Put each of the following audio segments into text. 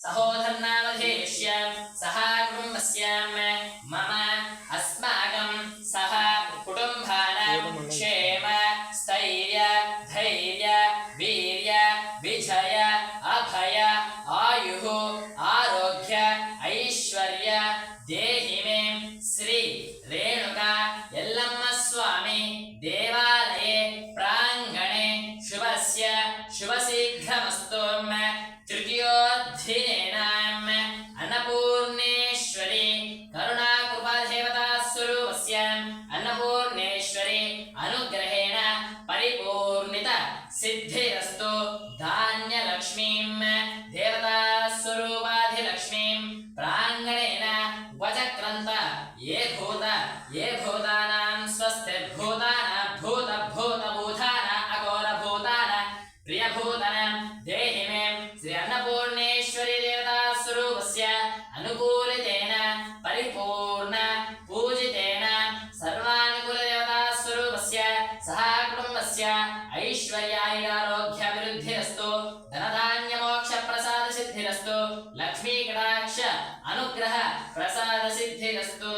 सहोदरनामधेयस्यां सह कुटुम्बस्यां मम अस्माकं सह कुटुम्बानां क्षेम स्थैर्य धैर्य वीर्य विजय अभय आयुः आरोग्य ऐश्वर्य देहि मे श्री रेणुका यल्लम्म स्वामी देवालये प्रांगणे शुभस्य शुभशीघ्रमस्तु तृतीयोऽध्यायेनाम् अन्नपूर्णेश्वरी करुणाकृपादेवता स्वरूपस्याम् अन्नपूर्णेश्वरी अनुग्रहेण परिपूर्णित सिद्धिरस्तु धान्यलक्ष्मीं देवता स्वरूपाधिलक्ष्मीं प्रांगणेन उपचक्रन्त ये भूतानां स्वस्तिर्भूतानां भूतभूतभूतानां अघोरभूतानां प्रियभूतानां देहि मे श्री अन्नपूर्णेश्वरी देवता स्वरूपस्य अनुकूलितेन परिपूर्ण पूजितेन सर्वानुकूल देवता स्वरूपस्य सह कुटुम्बस्य ऐश्वर्यारोग्याभिवृद्धिरस्तु धनधान्यमोक्ष प्रसाद सिद्धिरस्तु लक्ष्मी कटाक्ष अनुग्रह प्रसाद सिद्धिरस्तु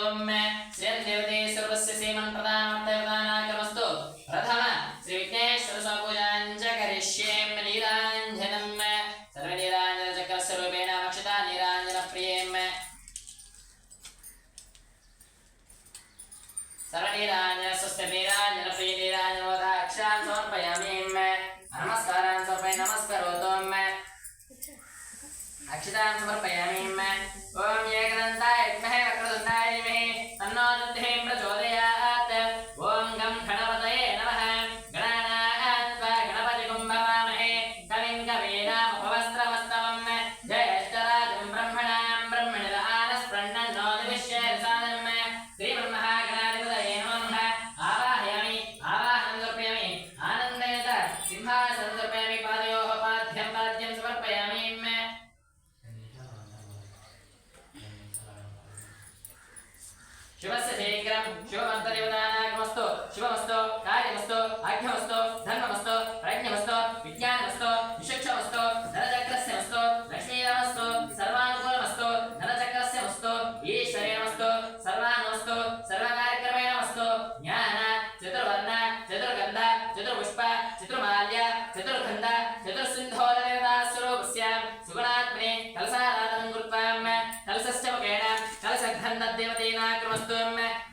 श्री देवते सर्वस्य सीमन् प्रदानमस्तु प्रथम श्री विघ्नेश्वर स्वपूजां च करिष्ये नीराञ्जनं सर्वनीराञ्जनचक्रस्वरूपेण मक्षता नीराञ्जनप्रियें सर्वनीराञ्जन स्वस्तिनीराञ्जनप्रिय नीराञ्जनोदाक्षां समर्पयामि नमस्कारान् समर्पयामि नमस्करोतु अक्षतां समर्पयामि ओम एकदन्ताय विद्महे वक्रतुण्डाय धीमहि तन्नो दन्तिः प्रचोदयात् ओम गं गणपतये नमः गणानात्वा गणपतिं भवामहे कविं कवीनामुपवस्त्रमस्तवं ज्येष्ठराजं ब्रह्मणां ब्रह्मणिरआनस्पृण्णन्नो दिविश्येरसादं श्रीब्रह्मगणाधिपतये नमः आवाहयामि आवाहनं समर्पयामि आनन्देन सिंहासनं समर्पयामि पादयोः पाद्यं समर्पयामि शिवस्य शीघ्रं शिवमन्त्रदेवतानागमस्तु शिवमस्तु कार्यमस्तु आज्ञमस्तु धर्ममस्तु प्रज्ञमस्तु विज्ञानमस्तु विशिक्षमस्तु धनचक्रस्यमस्तु लक्ष्मीरामस्तु सर्वानुकूलमस्तु धनचक्रस्यमस्तु ईश्वरेणमस्तु सर्वानमस्तु सर्वकार्यक्रमेणमस्तु ज्ञान चतुर्वर्ण चतुर्गन्ध चतुर्पुष्प चतुर्माल्य चतुर्गन्ध चतुर्सिन्धोरदेवता स्वरूपस्य सुगुणात्मने कलशाराधनं कृत्वा कलशस्य मुखेन कलशगन्धदेवतेना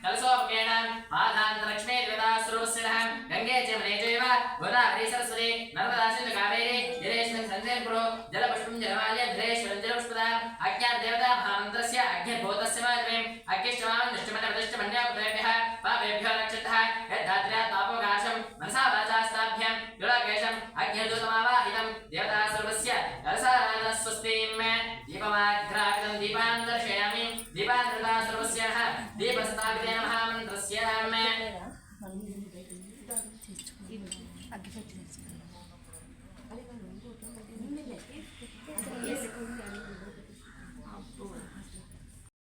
कलशोपकेण पादान्तलक्ष्मी देवता स्वरूपस्य गंगे च मने चैव गोदावरी सरस्वती नर्मदा सिन्धु कावेरी जलेस्मिन् सन्निधिं कुरु जलपुष्पं जलमाल्यं जलेश्वरं जलपुष्पदाम् अज्ञातदेवता महामन्त्रस्य अग्निभूतस्य माध्यमेन अग्निष्टमानं दृष्टमन्यप्रदेभ्यः पापेभ्यो रक्षतः यद्धात्र्या तापोगाशं मनसा वाचास्ताभ्यां युलकेशम् अग्निर्दूतमावाहितं देवता स्वरूपस्य कलशाराधनस्वस्तिं दीपमाघ्रापितं दीपान् दर्शयामि दीपान्विता सर्वस्य दीपस्थापितेन महामन्त्रस्य अग्नि